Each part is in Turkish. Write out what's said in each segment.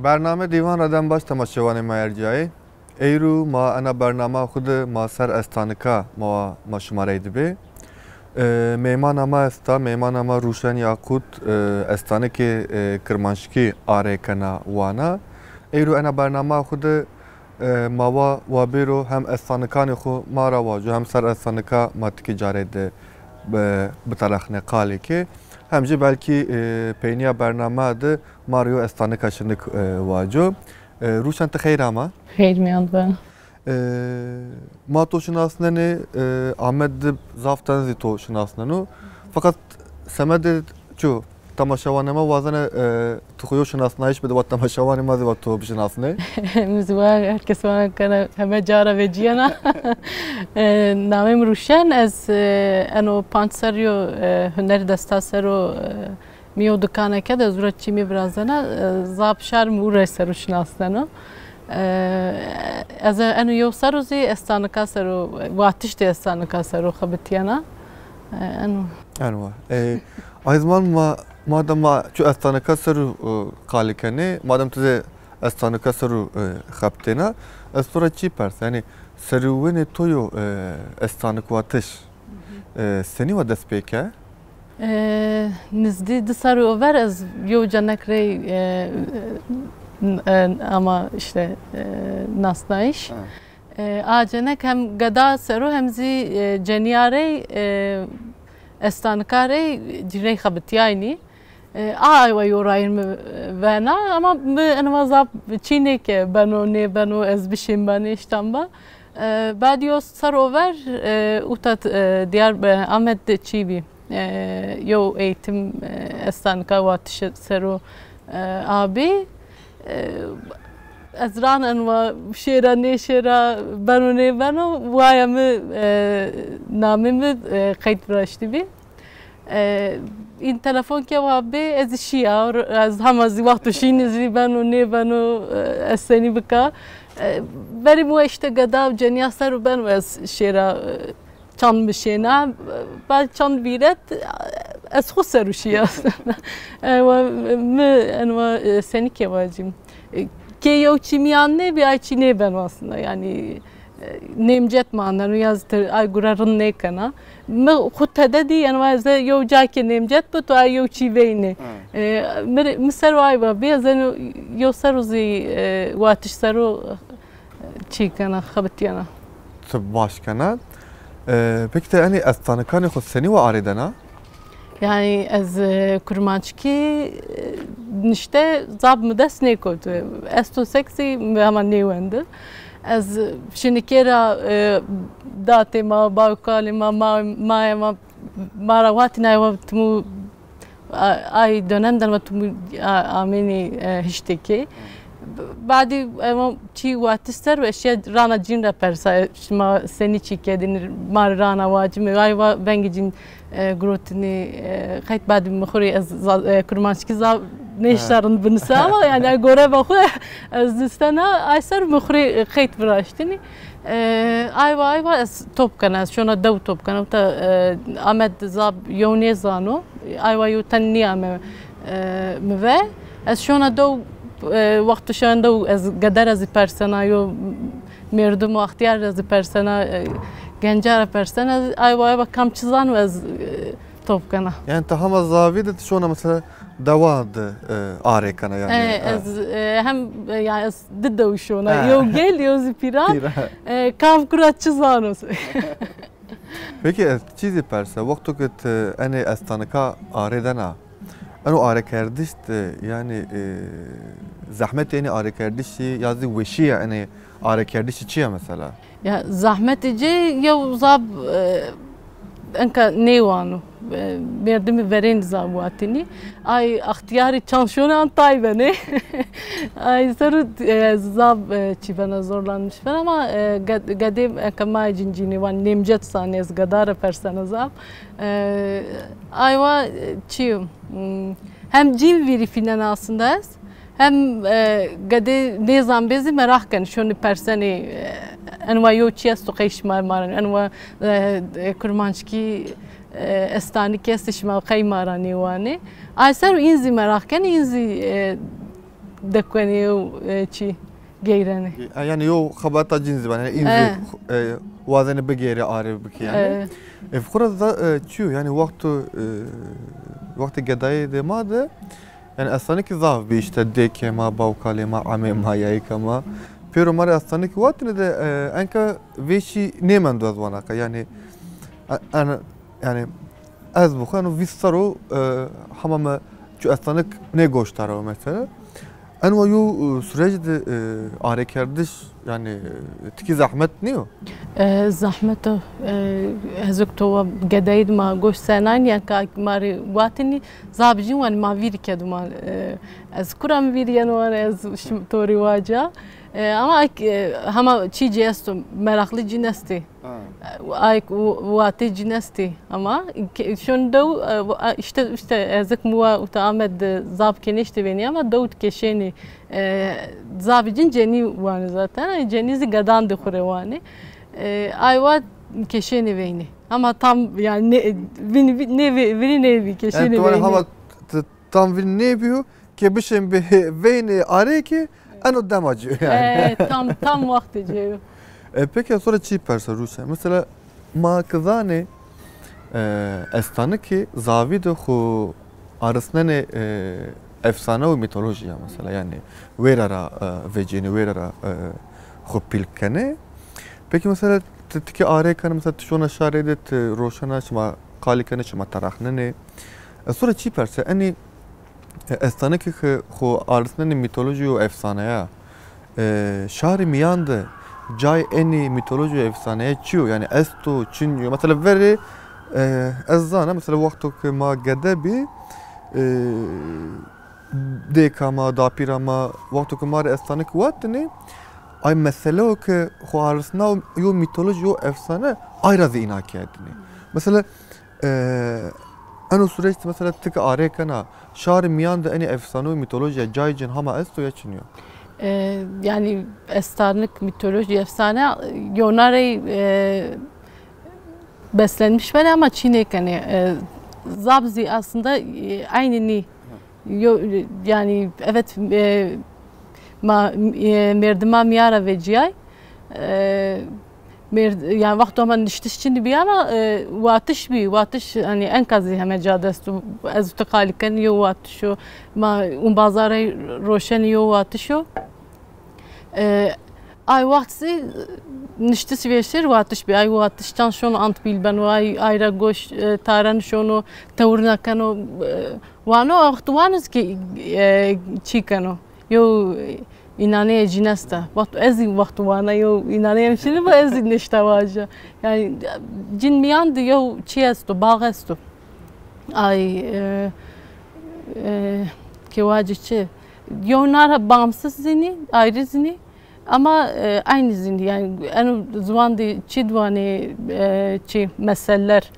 برنامه دیوان ردم باش تماشاوان مرجعی ایرو ما انا برنامه خود ما سر استانکا ما شماره دبی میمان ما استا میمان ما روشن یاقوت استانک کرمانشکی آره کنا وانا ایرو انا برنامه خود ما و بیرو هم استانکان خو ما را واجو هم سر استانکا ما تکی جارد به طرح نقالی که همچه بلکی پینیا برنامه ده ماریو استانکا شنک واجو روشن تخیر اما خیر میاند ben. ما تو شناسننی آمد زافتن زی تو شناسننو fakat سمد چو تماشاوانه ما وازن تو خویو شناسنایش بده و تماشاوانه ما زی تو بشناسنه مزوار herkes bana kana همه جارا وجیانا نامم روشن از انو پانسریو هنر دستاسرو میو دکانه که از ورد چی میبرازنه زاب شرم و رسرو شناسنه از انو یو سروزی استانکا سرو واتش ده استانکا سرو خبتیانا انو ayzman madem şu استانکا سرو قالی کنی madem تزه استانکا سرو خبتینا استورا چی پرس یعنی سروونه تویو استانکواتش سنی و دست پیکه نزدی دسارو over از یو جنک ری ama işte nasnayış. Acenek hem gada seru hem zi ceniyare estankare cirey xabtiyayni. Ayva yorayım vena ama envazap Çin'e ki beno ez bişim beni iştamba. Badiyos sarover utat diğer Ahmet Çivi. Yo eğitim estanka vatış seru abi. Ezran enva şera ne şera beno vayamı namımı kayıt bıraktı bir. این تلفن که وابه از شیعه از همه از وقت شین زی بنو نه بنو استنی بکا ولی مو işte gada جنیا سر بنو از شیرا چند بشینه بعد چند بیرت از خود سروشی است و انو seni که واجیم که یو چیمیان نه بیای چینه بنو aslında yani nemcet manları yazdır ay gurarın ne kana me khutadadi yani vaze yo jake nemcet bu to ay yo chiveyne misal vayba bezan yo saruzi watish saru chikana khabtiyana başkana peki de yani استانکان خود seni ve aridana yani az kurmançki işte zab müdes ne koydu esto seksi ama ne vendu از شنکیرا داته ما باوکالی ما راواتی نایو تمو ay dönemden ve tüm amini hişteki. Badi ama çi vatister ve şey rana cinra persa şma seni çikedin mar rana vacimi ayva bengicin grotini kayıt badi mkhuri az kurmanski za neştarın binsa ama yani göre bakı az distana ayser mkhuri kayıt bıraştini ayva az top kana şuna dav top kana ta Ahmet zab yone zano ayva yu tanniya me az şuna dav وقت شان دو از قدر از پرسنا یو مردم و اختیار از پرسنا گنجار پرسنا ayva کم چیزان و از توپ کنه yani tahama zavide şuna mesela davadı are kana yani az hem yani az dıda şuna yo gel yo zipiran kav kurat çizano peki çizi persa vakti ket ene estanka aredana أنا آره کردیست یعنی زحمت یعنی آره کردیشی یازی وشیه یعنی آره کردیشی چیه مثلا؟ یا زحمت جی یا زاب انکا نیوانو مردمی ورین زابواتنی ay اختیاری çalışıyor antay beni ay sarı zab çibana zorlanmış falan ama gadim kama cincini van nemcet sanez gadara persana zab ayva çi hem cim veri filan aslında hem gade nizam bezi merak kan şunu persani enva yo çiyesto kayışmar maran enva kurmançki استانی که استشمال قی مارانی وانی. آیسر اینزی مراکن اینزی دکونی و چی گیرنی. Yani yo xabata cinsi var. Yani inzi vazeni begeri arı biki yani. Fukra da çiyo yani vakti gedayı demadı. Yani aslında ki zaf bir işte deke ma bavkale ma ame ma yayka ma. Pero mare aslında ki vatine de enka veşi nemen dozvana ka yani yani az bu kanu vissaro hamama şu aslında ne goştaro mesela. Anwa yu süreçte arekardiş yani tiki zahmet niyo? زحمت هزوک تو گداید ما گوش سنان یا که ماری واتنی زابجی وان ما ویری کدوم از کورم ویریان وان از توری واجا ama hama çiğce esto meraklı cinesti. Ay vati cinesti ama şunda işte ezek muva utamed zab kenişti beni ama Davut keşeni zabicin ceni vani zaten cenizi gadan dikhure vani. Ayva keşeni veyni ama tam yani ne bir keşeni veyni. Hava tam ne yapıyor ki bir şey veyni araya ki ano damacı yani. Tam vakti diyor. Peki sonra çi persa Rusya. Mesela ma kızane estanı ki zavide khu arasında ne efsane ve mitolojiya mesela yani verara vecini verara khu pilkene. Peki mesela tiki arekanı mesela tişona şaredet roşana şma kalikane şma tarahne ne. Sonra çi persa ani estanı ki khu arasında ne mitoloji ve efsaneye şari miyandı cay eni mitoloji ve efsaneye çiyor yani esto çinyo mesela veri ezzana mesela vakto ki ma gedebi dekama dapirama vakto ki ma estanı ki vatni ay mesele o ki khu arasında yo mitoloji yo efsane ayrazı inaki edini mesela ano süreçte mesela tık arekana şari miyanda eni efsane ve mitolojiye caycın hama esto ya çinyo. Yani estarlık mitoloji efsane Yonar'ı beslenmiş var ama Çin'e hani Zabzi aslında aynı yani evet merdima miyara ve ciyay yani vakti ama niştiş Çin'i bir ama vatış hani en kazı hem cadestu az utakaliken yo vatışo ma bazara roşen yo vatışo ay vakti niştiş veşir vatış bir ay vatıştan şunu ant bilben ay ayra goş taran şunu tavırna kano vano aktuvanız ki çikano yo İnaneye cinesta. Vakti ezin vakti vana yo inaneye şimdi bu ezin işte vaja. Yani cin miyan diyor çiesto bağesto. Ay ki vacı Yonlar bağımsız zini, ayrı zini ama aynı zini yani en zvandı çidvani çi meseleler.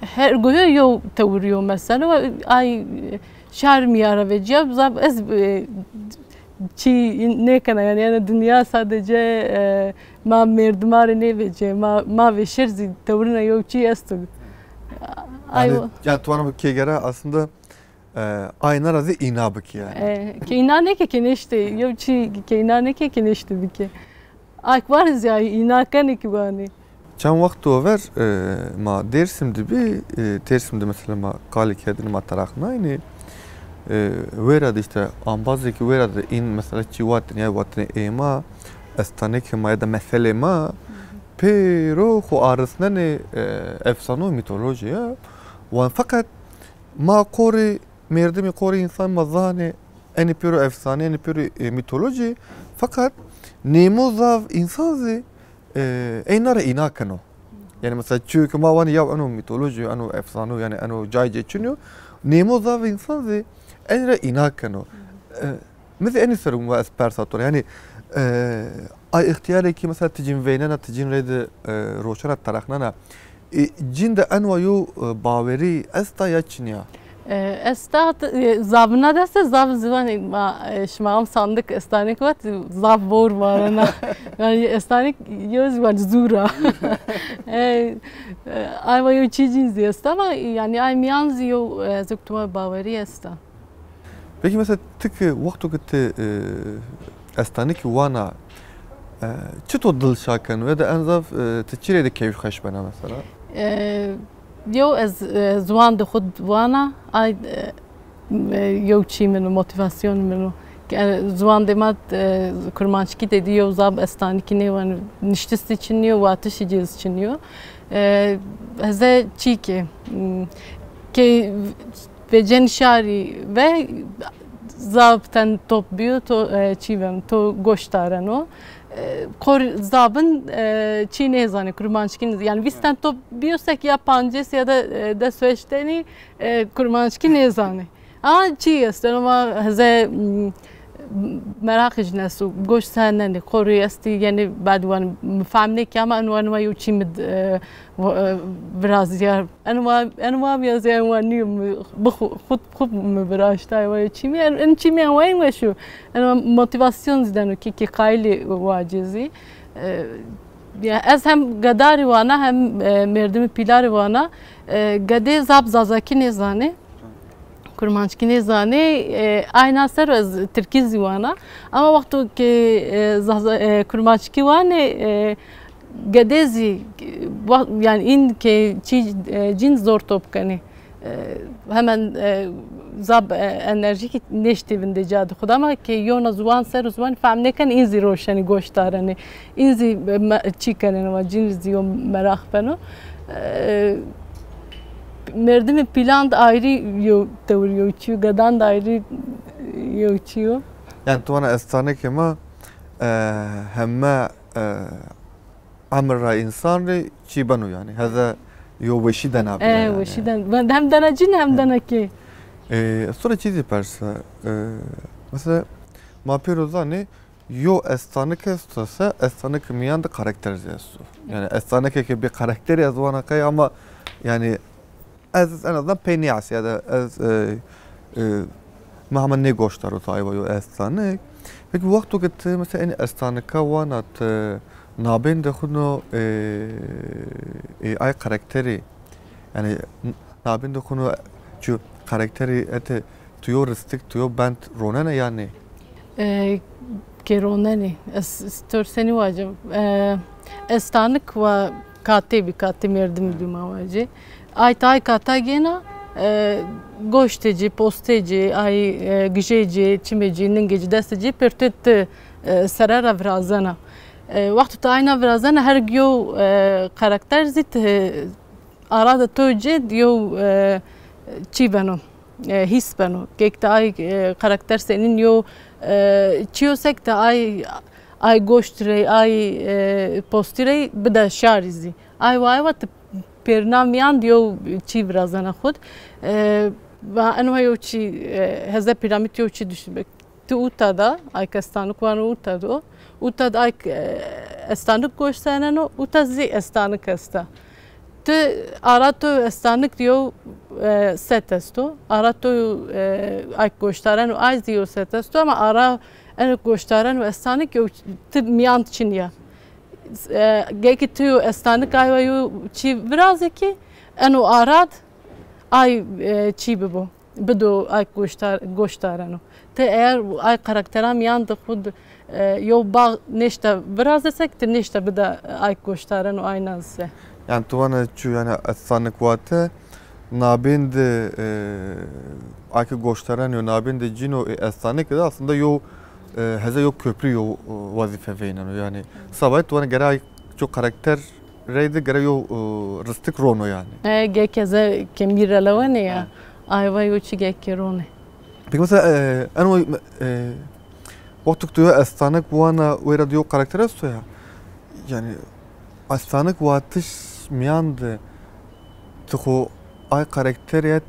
Her gün yo teoriyo mesela ay şar miyara ve cevap zab ez çi ne kana yani dünya sadece ma merdumar ne vece ma ve şerzi teorine yok çi esto. Yani tuanam ki göre aslında ayna razı inabık yani. Ki inane ki keneşte yok çi ki inane ki keneşte bike. Ak varız ya inakan ki bani. Çan vakti over ma Dersim'de mesela ma kalik edin ma tarafına yani verad işte ambazı ki verad in mesela çivatın ya vatın ema estanek ma ya da mesele ma pero khu arasında ne efsane mitolojiya ve fakat ma kori merdemi kori insan mazane eni pero efsane eni pero mitoloji fakat nemozav insanzi einara inakano yani mesela çünkü ma vani ya ano mitoloji ano efsane yani ano cayce çünyo nemozav insanzi enra inakano مثل أني سرهم وأسبرساتور يعني أي اختياري كي مثلا تجين فيننا تجين ريد روشنا تاريخنا جين ده أنو يو باوري أستا ياتشنيا Estat zabına dese zab zıvan şmağım sandık estanik var zab bor var yani estanik yoz var zura ay var çizin ziyest ama yani ay miyanzi yo zıktuma baveri esta. Peki mesela tıkı vakti gitti estanik wana çito dil şakan ve de enzav tıçire de keyif kaş bana mesela. Yo ez zwan de khud wana ay yo çi meno motivasyon meno زوان دمات کرمانچکی دیو زاب استانی کنی و نشستی چنیو و آتشی جز چنیو هزه چی که به جنشاری و زاب تن توپ بیو تو چی وم تو گوشتارنو کور زابن چی نزانی کرمانچکی yani visten top biyosak ya pances ya da Süveyş'teni kurmançki nezani. Ama çi است ama هزه مراقش نسو گوش سننی خوری استی یعنی بعد وان مفهمنی که اما انو یوچی مد برازیار انو میازی انو نیوم خود مبراشتای و یوچی می ان چی می وين وشو انو موتیواسیون زدنو کی قایلی واجزی ya az hem gadari wana hem merdimi pilari wana gade zab zazaki nezane kurmançki nezane ayna ser az Türkiye ziwana ama vakti ki kurmançki wane gadezi yani in ki cin zor top kani hemen zab enerji ki neşte binde cadı xuda ama ki yona zuvan ser zuvan famne kan inzi roşani goştarani inzi çikani ve cin ziyo merak beno merdimi plan da ayrı yoğutuyor, gadan da ayrı yoğutuyor. Yani tuana estane kema hemme amra insanı çibanu yani. Hada yo veşiden abi. Veşiden. Hem danacın hem danaki. Sonra çizi persa. Mesela mapirozani yo estane kestasa estane kemiyan da karakter yazıyor. Yani estane ki bir karakter yazıwana kay ama yani az en azından peniyas ya da az مهما نگوشتار و تایوی و استانه ولی وقتی که مثلا این استانه که وانات نابند خودنو ای کاراکتری یعنی نابند خودنو چو کاراکتری ات توی رستیک توی بند روننه یا نه؟ که روننه استرسنی واجب استانک و کاتی مردم دوما واجب ay tay kata gena goşteci, posteci, ay gıceci, çimeci, ningeci desteci pertet sarara vrazana. Vakti tayna vrazana her gyo karakter zit arada toje diyo çibano, his bano. Kekte ay karakter senin yo çiyosek de ay goştre, ay postire bida şarizi. Ay vayvat برنامه‌ان دیو چی برازن خود و آنها یو چی هزار پیرامید یو چی داشت تو اوتادا آیکستانو کوانو اوتادو اوتاد آیک استانک گوشتنانو اوتاد زی استانک استا تو آراتو استانک دیو ست استو آراتو آیک گوشتارن و آی دیو ست استو اما آرا ان گوشتارن و استانک یو تو میان چینیا گه تو استانک آیو چی برازه کی انو آراد آی چی ببو بدو آی گوشتارنو te eğer ay karakteram yandı xud yo bağ neşte برازه سکت neşte bida ay goştaran o aynası. Yani tuvana çu yani asanlık vate nabind ay goştaran yo nabind cino asanlık da aslında yo heze yok köprü yo vazife veynen yani sabah tuvana geray çok karakter reydi geray yo rıstık rono yani. Gekeze kemirelevene ya ayva yo çi gekerone. Peki mesela en vakti diyor astanık bu ana öyle diyor karakter ya yani astanık vatış miyandı tıku ay karakteri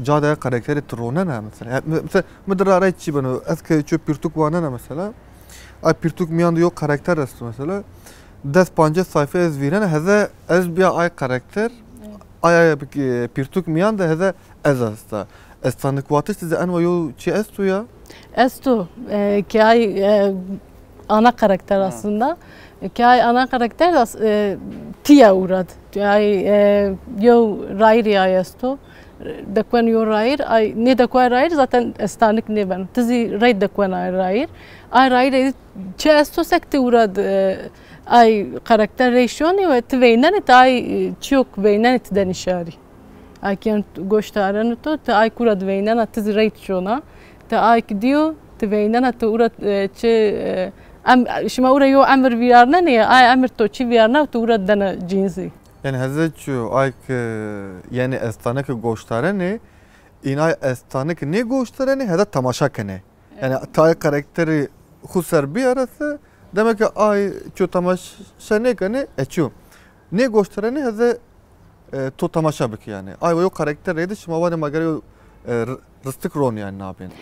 cada karakteri trona ne mesela mesela müdür arayıcı bana eski çöp pirtuk vana ne mesela ay pirtuk miyandı yok karakter aslında mesela ders panca sayfa ezvirene heze ez bir ay karakter ay pirtuk miyandı heze ez asta astanık vatış size en vayo çi estu ya estu ki ay ana karakter aslında ki ay ana karakter tiya urad ay yo rairi ay estu دكوان يو راير أي نه دكوان راير zaten استانك نه بن تزي رايد دكوان راير أي راير چه استو سكت ورد أي karakter ريشوني و تبينن تاي تشوك بينن تدنشاري أي كان goştaran to ta ay kurad beynen tiz rayt şona ta ay diyor تبينن تورد چه ام شما ورا يو امر ويارنا نه أي امر تو چی ويارنا تورد دنا جنسي Yani hazırçu ayk yani estanek goştarene inay estanek ne goştarene hada tamaşa kene. Yani tay karakteri husar bir arası demek ki ay çu tamaşa ne kene eçu. Ne goştarene hada to tamaşa bik yani. Ay o karakter reydi şuma var magari rıstık ron yani ne yapayım?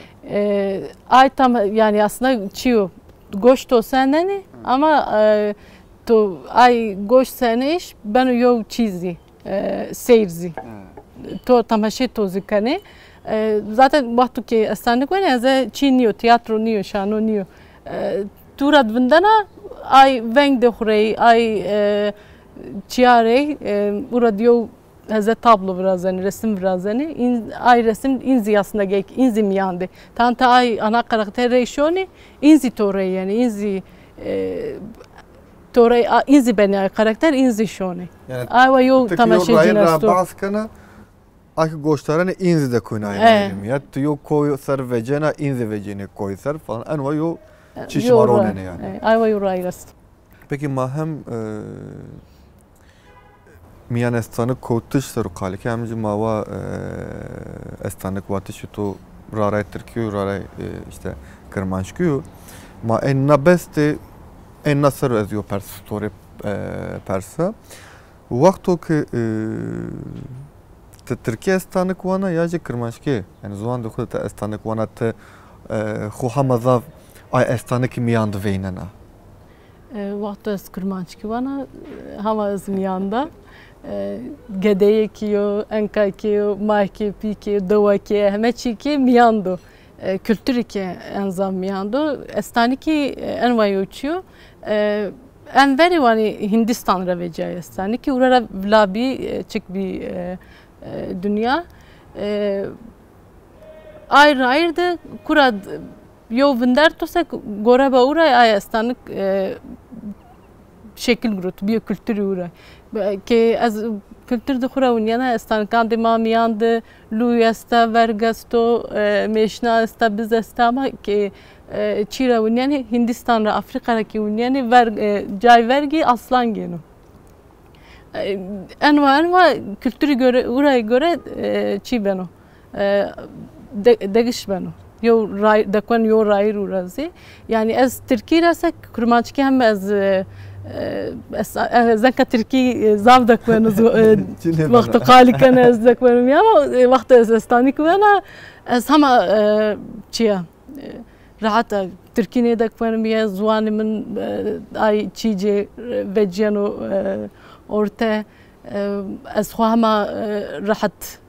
Ay tam yani aslında çiyo goşt o senden ama تو ay goş seniş ben yo çizi seyirci to tamaşe to zikane zaten vakti ki aslında ne az çiniyor tiyatro niyo şano niyo turad vindana ay veng de xurey ay çiyare uradiyo az tablo biraz yani resim biraz yani ay resim inzi aslında gek inzi mi yandı tanta ay ana karakter reşoni inzi tore yani inzi توري إنزي بني karakter إنزي شوني. أيوة يو تماشي جناستو. بعض كنا أك goştarane إنزي de koyna yani. Ya tu koy ser vecena إنزي vecene koy ser falan. Anva yo çişmarone yani. Ayva yo rayrast. Peki mahem miyan estanı kotuş saru kali ki amcı mava estanı kuatiş tu raray Türkiye raray işte Kırmanşkiyo. Ma en nabeste en nasır yazıyor pers story persa. Vakto ki Türkiye estanık vana yaje Kırmanşki. Yani zuan dokuz te estanık vana te xuhamazav ay estanık miyandı veynena. Vakto es Kırmanşki vana hama az miyanda. Gedeye kiyo, enka kiyo, mahki piki, dova ki, heme çiki miyando. Kültürü ki enzam miyando. Estaniki envayı uçuyor. En veri vani Hindistan ravecaya estani ki urara vlabi çık bir dünya ayrı ayrı kurad yo vindar tosak goraba uray ay estanık şekil grut bir kültürü uray ki az kültür de kura unyana estanıkan de mamiyandı luyasta vergasto meşna esta biz estama ki Çira yani Hindistan'da Afrika'daki yani cay vergi aslan geno. Enva kültürü göre oraya göre çi beno. Degiş beno. Yo dakwan yo rayır urazi. Yani az Türkiye rasa kurmançki hem az zanka Türkiye zav dakwanız vakti kalikan az dakwanım ya ama vakti Azerbaycan'ı kuvana az hama çiya. Rahat Türkiye'de dakwanım ya zuanı min ay çiğce veciyano orta az hama rahat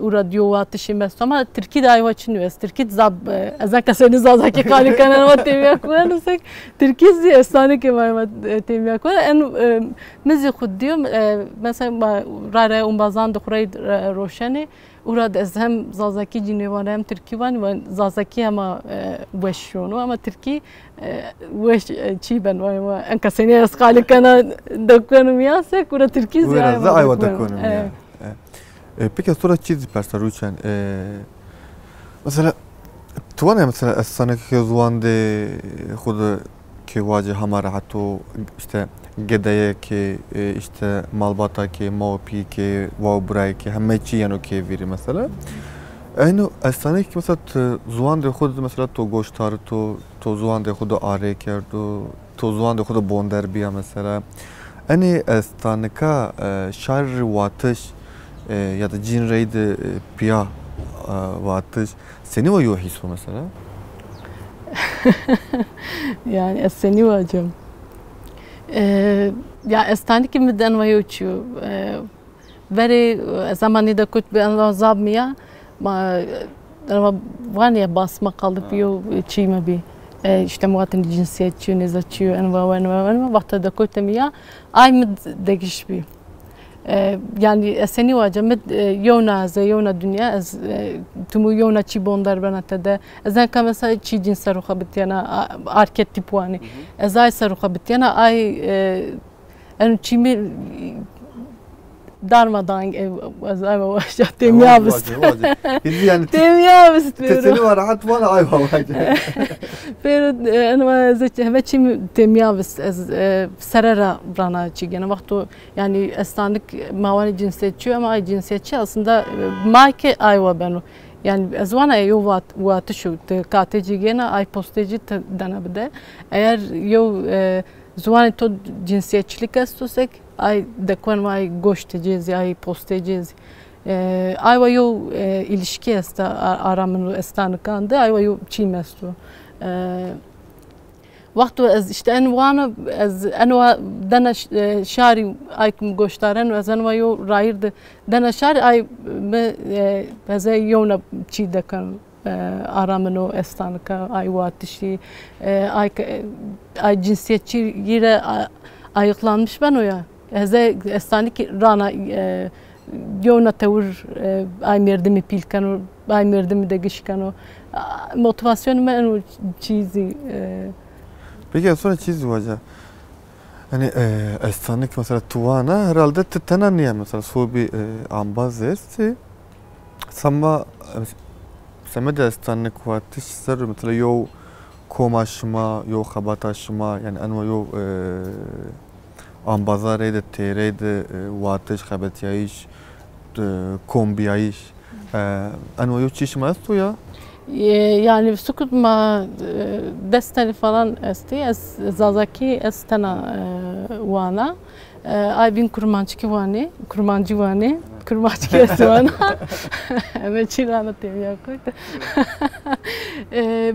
uradyo vatişim bes ama Türkiye'de ay vaçın üyes Türkiye zab azaka seni zazaki kali kanalma temiya kuanusek Türkiye efsane ki var temiya kuan en mizi khuddiyum mesela rara umbazan dukhray roshani urad az hem zazaki cinvan hem Türkiye van zazaki ama weşonu ama Türkiye weş çi ben var en kaseni az kali kana dakwanum ya sek ura Türkiye ziyade ay dakwanum ya. Peki sonra çiz persa ruçen mesela tuana mesela esana ki zuande xuda ki vaje hamara hato işte gedeye ki işte malbata ki mopi ki vabray ki hemme çi yano ki veri mesela aynı esana ki mesela zuande xuda mesela to goştar to zuande xuda are kerdo to zuande xuda bonder biya mesela ani estanaka şar vatış ya da cin reyde piya vatış seni var yo hisu mesela yani seni vacım ya estani ki miden var yoçu veri zamanı da kut ben zabmiya ma vaniye basma kaldı piyo çima bi işte muhatın cinsiyetçi nezatçı enva vakti da kutemiya ay mı degiş bi yani eseni vacamet yona ze yona dünya ez tumu yona çi bondar bana de ezen ka mesela çi cin saruha bityana arketip wani ez ay saruha bityana ay en çimi darmadan az ay vaşa temyavist yani temyavist teseni var rahat bana ay vaşa pero ana ze heme çimi temyavist ez sarara brana çi gene vaktu yani estanlık mavani cinsiyetçi ama ay cinsiyetçi aslında marke ayva benu yani ezwana yo vat şu kateci gene ay posteci dana bide eğer yo zwana to cinsiyetçilik estosek ay dekwan ay goşteciz ay posteciz ayva yo ilişki esta aramını estanıkandı ayva yo çimestu vaktu ez işte envanı ez enva dana şari aykum goştaran ve enva yo rayırdı dana şari ay beze yona çi dekan aramını estanıka ay vatişi ay cinsiyetçi yine ayıklanmış ben o ya Heze estanik rana yona tevur ay merdimi pilkano ay merdimi de gişkano motivasyonu ben o çizi peki sonra çiz vaca hani estanik mesela tuvana herhalde tena niye mesela so bir ambaz esti sama de estanik vatiş ser mesela yo komaşma yo xabataşma yani anva yo ambazareyde tereyde vatiş xabatiyiş kombiyiş anva yo çişma estu ya yani sukut ma destani falan esti es zazaki estana wana ay bin kurmancı vani kurmancı vani kurmancı eswana ama çilana temiya koydu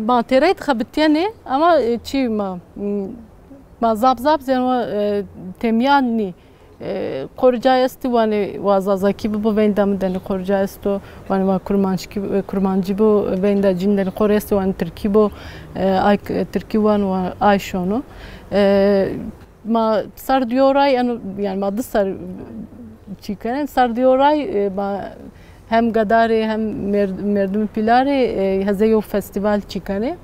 ma tereyde xabitiyani ama çi ma zab zeno temyani korcayesti vani vazazaki bu vendam deni korcayesto vani va kurmancı bu venda cindeni koresti vani Türkiye bu ay Türkiye van ay şonu ma sar dioray yani ma dısar çıkan sar dioray ma hem gadari hem merdum pilari hazeyo festival çıkanı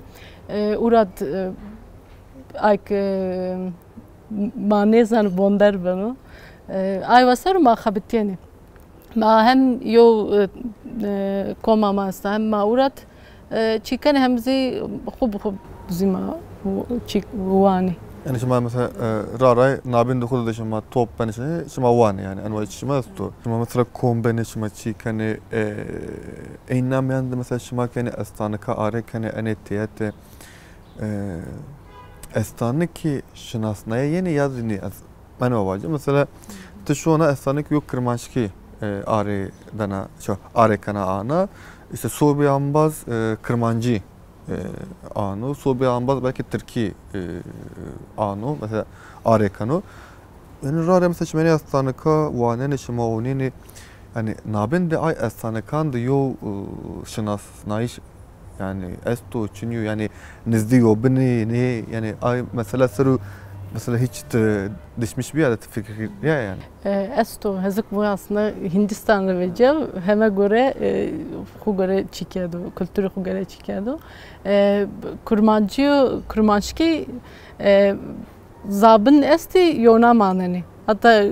urad ay ma nezan bondar bano ay vasar ma xabitiyani ma hem yo koma masta hem ma urad çıkan hem zi khub zima çık vani yani şimdi mesela raray nabin de kudu şimdi top ben şimdi vani yani anva şimdi sto şimdi mesela kombine şimdi çıkanı eynam yanında mesela şimdi yani estanıka arek hani enetiyete estanlık ki şınasnaya yeni yazını ben o vacı mesela tuşuna estanlık yok kırmançki are dana şu are kana ana işte sobi ambaz kırmancı anu sobi ambaz belki Türkiye anu mesela are kanu yani rare mesela şimdi estanlıka vanen şima onini yani nabin de ay estanlıkan da yo şınasnayış yani esto çünkü yani nizdiyo beni ne yani ay mesela soru mesela hiç düşmüş bir adet fikir ya yani esto hazık bu aslında Hindistan'da vece hem göre ku göre çıkıyordu kültürü ku göre çıkıyordu kurmançki zabın esti yona manani hatta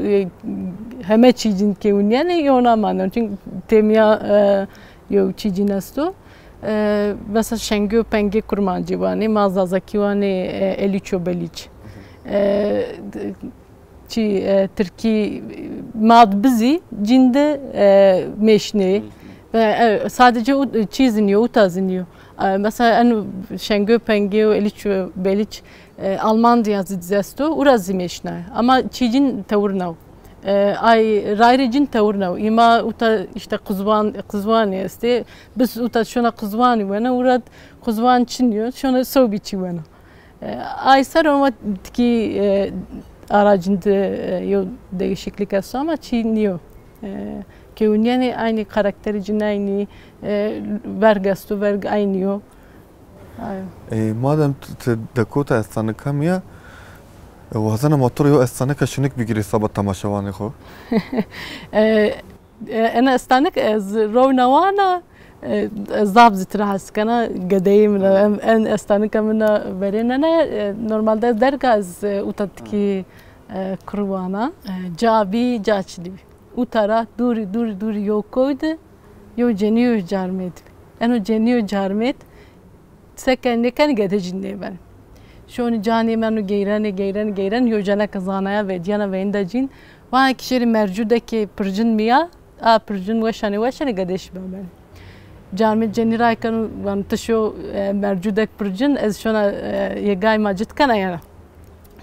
hem çizin ki yani yona manani çünkü temya yo çizin esto mesela Şengö Penge kurmancı vani mazazaki vani Eliço Beliç çi Türkiye mad bizi cinde meşne sadece çiziniyor utaziniyor mesela en Şengö Penge Eliço Beliç Alman diyazidzesto urazi meşne ama çizin tavırnav ay rayricin tavırnav ima uta işte kızvan este biz uta şuna kızvan vana urad kızvan çiniyor şuna sobiçi vana ay saroma ki aracında yo değişiklik olsa ama çiniyor ki yani aynı karakteri cin aynı vergastu verg aynı madem Dakota estanı kamya وهذا موتور يو استانك شنك بيجري صابت تماشواني خو أنا استانك رونوانا زاب زتراس كنا قديم أنا استانك من برين أنا نورمال ده درجة از وتدكي كروانا جابي جاشلي وترى دوري يو كود يو جنيو جارميت أنا جنيو جارميت سكن كان قد جنيه بن شون جاني منو جيران يو جانا كزانايا وديانا ويندا جين وأنا كشري مرجودة كي برجن ميا برجن وشاني قديش بمن جارميت جني راي كانوا وانتشو مرجودة برجن از شونا يجاي ماجد كنا يعني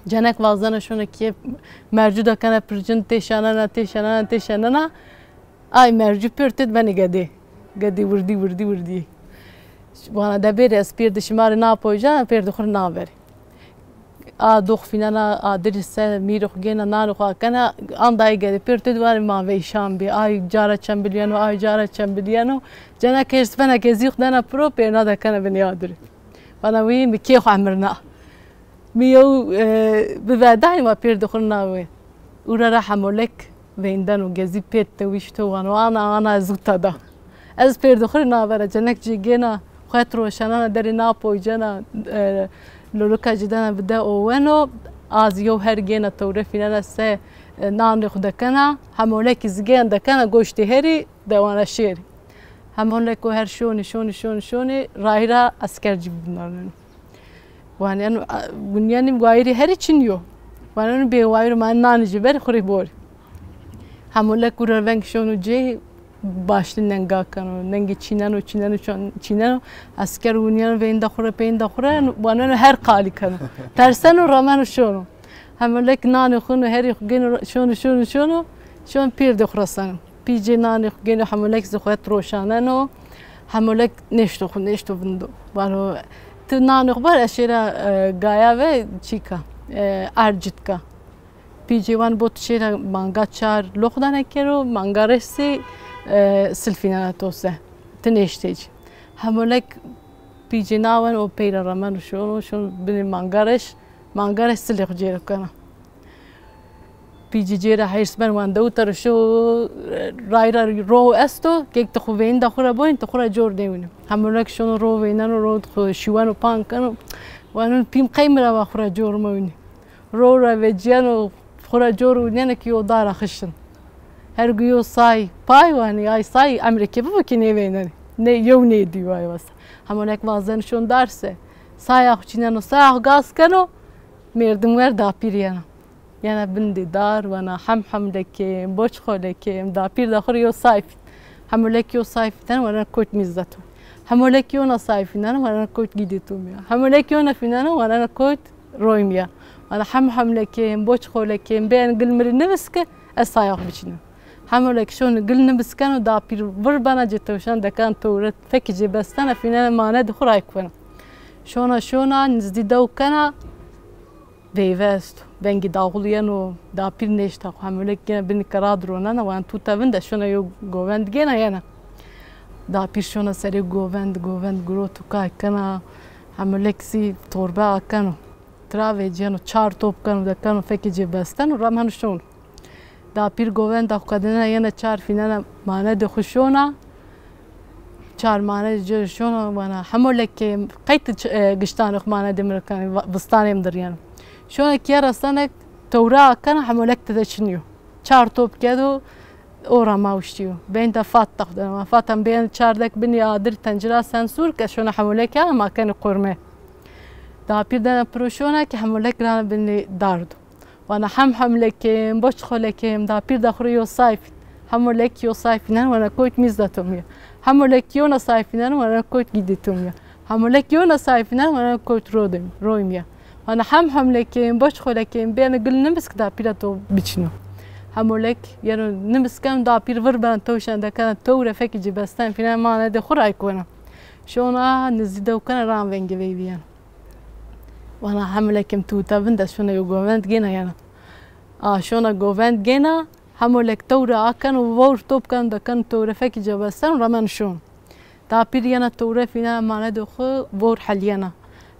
جانك وازانا شونا كي مرجودة كنا برجن تيشانا ay merci pörtet beni gadi vurdi bana da bir espir dişmar na poja per dokhur na ver a dokh finana a dirse mirokh gena na rokha kana anday gadi pörtet var ma ve şambi ay jara chambiliano jana kes bana gezikh dana pro per na da kana beni yadır bana vi mi ki khamirna miyo bevadai ma per dokhur na ve ura rahamolek ویندن و گزی پیت تویشتو وانا زوتا از پیر دخور نابره جنک جیگینا خیت روشنانه داری ناپویجانا لولوکا جدانا بده اوونو از یو هر گینا تورفینا سه نان خودکنا همولک زگین دکنا گوشتی هری دوانا شیری همولک هر شونی راهیرا اسکر جیبنارن وانیانو بنیانیم غایری هری چینیو وانیانو بیوایرو من نان جبر خوری بوری همولا کورا ونگ شونو جی باشلی ننگا کنو ننگی چینانو اسکر ونیانو وین دخوره وانو هر قالی کنو ترسنو رامانو شونو همولا نان خونو هری خگینو شون پیر دخورسانو پیجی نان خگینو همولا زخوت روشانانو همولا نشتو بندو وانو تو نان خبر اشیرا گایا و چیکا ارجیتکا پیجوان بود شیر مانگا چار لخدانه کرو مانگا رسی سلفینه توسه تنشتیج همولک پیجناون و پیرا رمان شون بین مانگارش سلخ جیرو کنه پیجی جیره هیرس بن وانده و ترشو رایرا رو استو که تخو وین دخوره باین تخوره جور دیونیم همولک شون رو وینن رو شوان و پان کنو وانون پیم قیم را بخوره جور موینی رو وجیانو خورا جورو نينا كيو دارا خشن هرجيو ساي باي واني اي ساي امريكا بابا نيفينني ني يو ني ديواي بس همونك وازن شون درسه ساي اخچينانو ساي غاز كانو مردم ور دا بيريانا يعني بندي دار وانا حم لكيم بوچخو لكيم دا بير داخل يو سايف همولك يو سايفتن وانا كوت ميزاتو همولك يو نا سايفنان وانا كوت جيديتوميا همولك يو نا فينان وانا كوت رويميا أنا حم لكيم بوچخو لكيم بين قل مري نبسكه السايق بچنو همولك شون قل نبسكنو دا بير وربانا جتوشان دا كان تورت فكجي بستانا فينا ما ندخل رايكونا شونا نزدي دو كنا بيفاستو بنجي داغوليانو دا بير نيشتا همولك جنا بين كرادرونا وان توتا بندا شونا يو غوند جنا يانا دا بير شونا سري غوند گروتو كاي كنا همولك سي توربا كانو تراوی جانو چار توپ کنو دکنو فکی جی بستن و رامانو شون دا پیر گوون دا خودنا ینا چار فینانا مانه د خوشونا چار مانه جو شونا وانا همولک قیت گشتان خمانه دمرکان بستانیم دریان شونا کیرا سنک تورا کنه همولک تدشنیو چار توپ کدو اورا ماوشتیو بین دا فات تاخدن فاتم بین چار دک بنی آدر تنجرا سنسور که شونا همولک ما کن قرمه دا پیر دنا پروشونا که همولک ران بنی داردو وانا هم لكم بوچخو لكم دا پیر داخل یو سایف همولک یو سایفینن وانا کویت میزداتومیا همولک یو نا سایفینن وانا کویت گیدیتومیا همولک یو نا سایفینن وانا کویت رویمیا وانا هم لكم بوچخو لكم بین گل نمسک دا پیر تو بچنو همولک یعنی نمسکم دا پیر وربان توشن دا کان توره فکی جبستان فینا ما نده خورای کنه شونا نزیدو کنه رام ونگی ویان وانا همولكم توتا بندا شونا يو غوفند جينا يانا شونا غوفند جينا همولك تورا اكن وور توب كان دا كان تورا فكي جبستان رمان شون دا بيريانا تورا فينا ما ندخو وور حليانا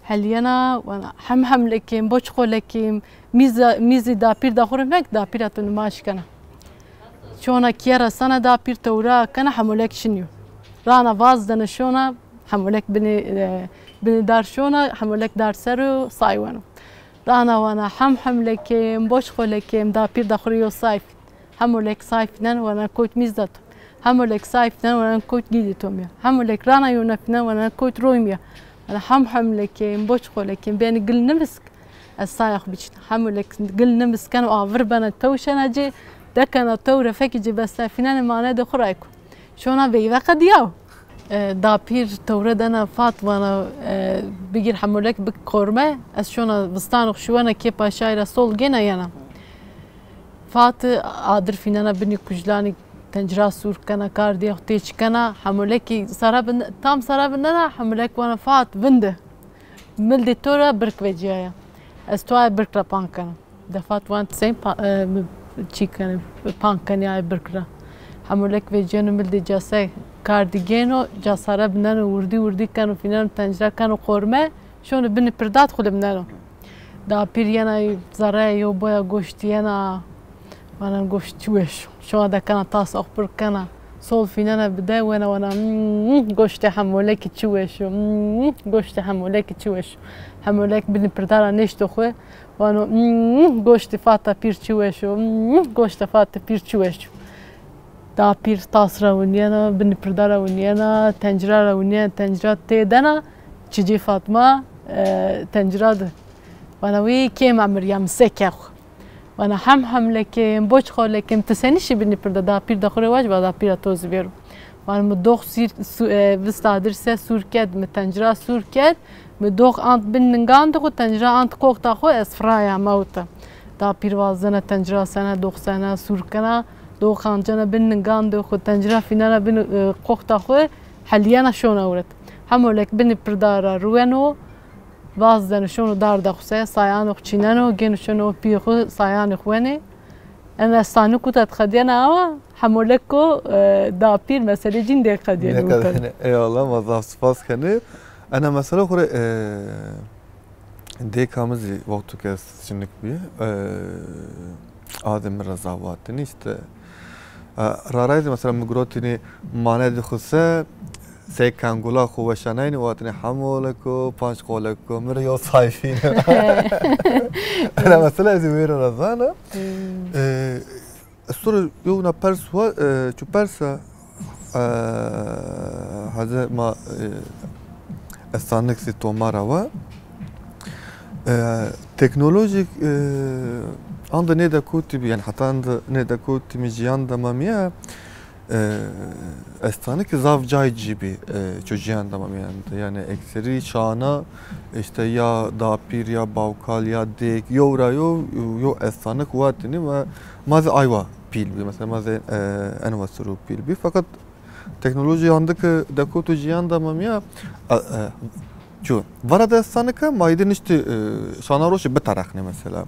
حلينا وانا هم لكم بوشخو لكم ميزي دابير داخورم هيك دابيرة نماش كنا شونا كيرا سنة دابير تورا كنا حمولك شنيو رانا باز دنا شونا حمولك بني دار شونا حمولك دار سرو صايوانو رانا وانا هم لكم بوشخو لكم دابير داخوريو صايف حمولك صايفنا وانا كوت ميزداتو حمولك صايفنا وانا كوت جيدتهم حمولك رانا يونفنا وانا كوت رويميا أنا هم لكن بوشخو لكن بين قل نمسك الصايخ بيش حملك قل نمسك كانوا أعربنا التوشنا جي ده كان التورة فكجي بس فينا ما نادي خرايكو شونا بيبقى دياو دابير تورة دنا فات وانا بيجي حملك بكورمة أس شونا بستانو شوانا كي باشايرة صول جينا يانا فات عادر فينا بني كجلاني تنجرا سور كنا كاردي اختيش كنا حملكي سراب تام سراب لنا حملك وانا فات بنده ملدي تورا برك وجايا استواي برك بان كنا دفات وان سين تشي كان بان كان يا بركرا حملك وجانا ملدي جاسي كارديجينو جا سراب لنا وردي كانوا فينا تنجرا كانوا قرمه شلون بني بردات خلي منالو دا بيريانا زراي يو بويا غوشتيانا وانا نقوش تويش شو هذا كان طاس أخبر كان صول فينا بداية وانا قوش تحملك تويش قوش تحملك تويش حملك بني بردارا نشتو خوي وانا قوش تفاتا بير تويش قوش تفاتا بير تويش دا بير طاس راونيانا بني بردارا ونيانا تنجرا راونيانا تنجرا تيدنا تجي فاطمة تنجرا ده وانا وي كيم عمريام سكيخ وانا هم لكن بوشخو لكن تسنيش بني بردا دا بير داخل واجب دا بير توز بيرو وانا مدوخ سير بستادر سه سوركد متنجرا سوركد مدوخ انت بننغان دخو تنجرا انت كوك تاخو اسفرايا موتا دا بير وازنا تنجرا سنه دوخ سنه سوركنا دوخ انجنا بننغان دخو تنجرا فينا بن كوك تاخو حليانا شون اورت هم لك بني بردا روانو bazılarını şunu darda xuse sayan oxçinano gen şunu piğu sayan xwene ana sanu kutat khadiyana ama hamoleko da pir mesele cin de khadiyana eyvallah mazaf spas kani ana mesela xure dekamız vaktu kes şinlik bir adem razavatini işte rarayız mesela migrotini maned xuse سه کنگولا خوبشانه این وقتی حمولکو پنج قولکو میره یا صایفین. انا مثلا از میره رزانه. استور یونا پرس و چو پرس هذا ما استانک سی تومارا و تکنولوژیک عند نيدا كوتي يعني حتى عند نيدا كوتي مجيان دمامية استانك زاف جاي جيبي çocuğun tamam yani ekseri şana işte ya dapir ya bavkal ya dek yora yo estanak vatini ve maze ayva pilbi mesela maze envasuru pilbi fakat teknoloji andaki dakotu cihan tamam ya şu varada estanaka maydın işte şana roşu bir tarakne mesela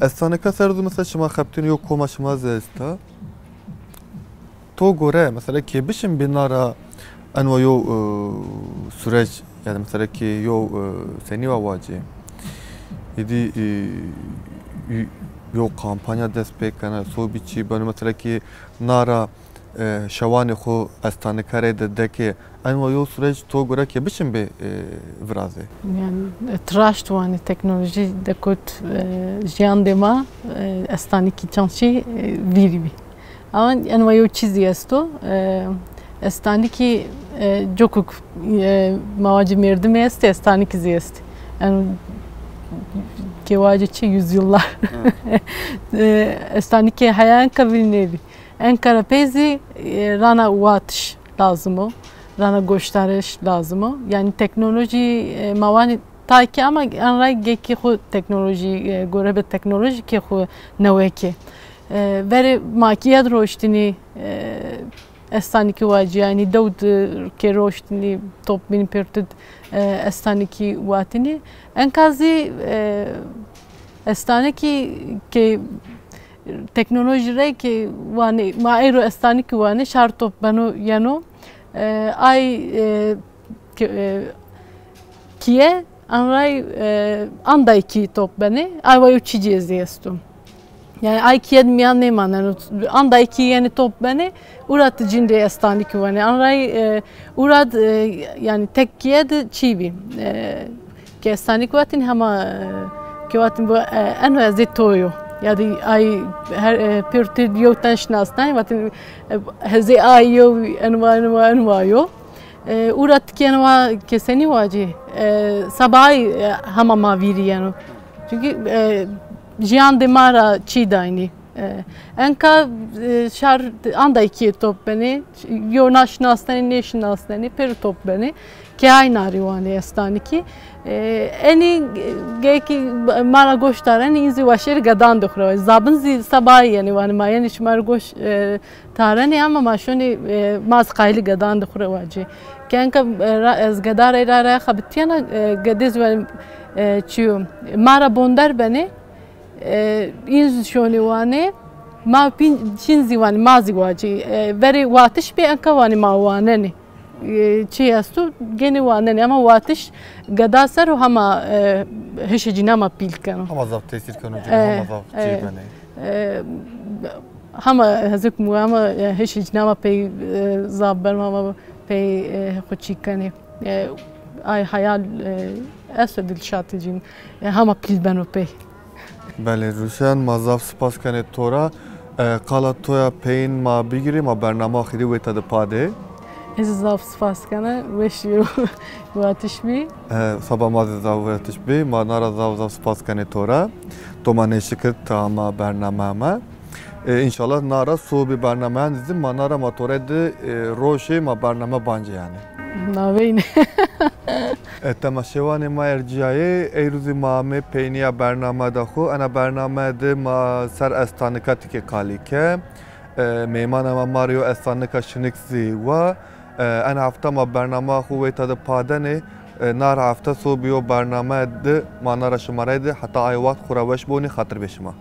estanaka serdu mesela şuma kaptini yok komaşmaz esta تو گوره مثلا که بشیم بینارا انو یو سرج yani mesela ki yo seni vavaci idi yo kampanya destek kana so biçi ben mesela ki nara şavani xo astane kare de ki enو yo süreç to gora ki bişim be vraze yani traşt vani teknoloji de kut jiyan dema astane ki chansi viribi ama enو yo çizi esto استانی که جوکوک مواجه مردم است استانی که زیست yani که واجه چه yüzyıllar استانی که hayan kabilnevi Ankara pezi rana uatış lazım o rana gösteriş lazım o yani teknoloji mavani ta ki ama anray geki xu teknoloji görebe teknoloji ki xu neveki veri makiyat roştini استانی واجی یعنی دود که روشتنی توپ بین پرتد استانی واتنی انکازی استانی که تکنولوژی ری که وانی ما ایرو استانی وانی شار توپ بنو یانو ای کیه Anray anda iki top beni, ayva üçü ceziyestum. Yani ay ki yedmeyen ne manen, anda iki yeni top beni, urat cinde estani kuvani. Anray urat yani tek kiyed çivi. Ki estani kuvatin hama kuvatin bu en özel toyu. Yani ay her pürtü diyortan şnastan, vatin heze ay yo enva yo. Urat ki enva keseni vacı. Sabah hama maviri yani. Çünkü jiyan demara çi dayni. Enka şar anda iki top beni, yo naşnastani neşnastani per top beni. Ki aynı arıvani estani ki. Eni geki mara goştar eni inzi vaşeri gadan dokro. Zabın zi sabah yani vani ma yani şmar goş tarani ama maşoni maz qayli gadan dokro vacı. Kenka az gadar era xabtiyana gadiz ve çiyo mara bondar beni inz şoni vani ma pin zivani mazi vacı. Veri vatiş bir enka vani ma vaneni. چی هستو گنی وانه نه اما واتش گدا سر و همه هشجی نما پیل کنه. همه زاف تاثیر کنه جنگ همه زاف چی بنه. همه هزک مو همه هشجی نما پی زاب برم همه پی خودچی کنه. ay hayal اسد الشاطجين همه پیل بنو پی. بله روشن مازاف سپاس کنه تورا قالت تویا پین ما بگیریم ما برنامه خیلی ویت ده پاده. از زاف سپاس کنه وشیو واتش بی. sabah mazı zavvetiş bi ma nara zav spas kanı tora toma neşikit tama bernamama inşallah nara su bir bernamaya dizim ma nara motorede roşe ma bernama bancı yani. Naveyne. Temaşevani ma erciye eyruzi ma me peyniya bernama da xu ana bernama de ma ser estanika tike kalike meymana ma Mario estanika şiniksi ve ana hafta ma bernama xu ve tadı padane نار هفته صبح و برنامه ده ما نرا شماره ده حتی آیوات خوراوش بونی خاطر بشما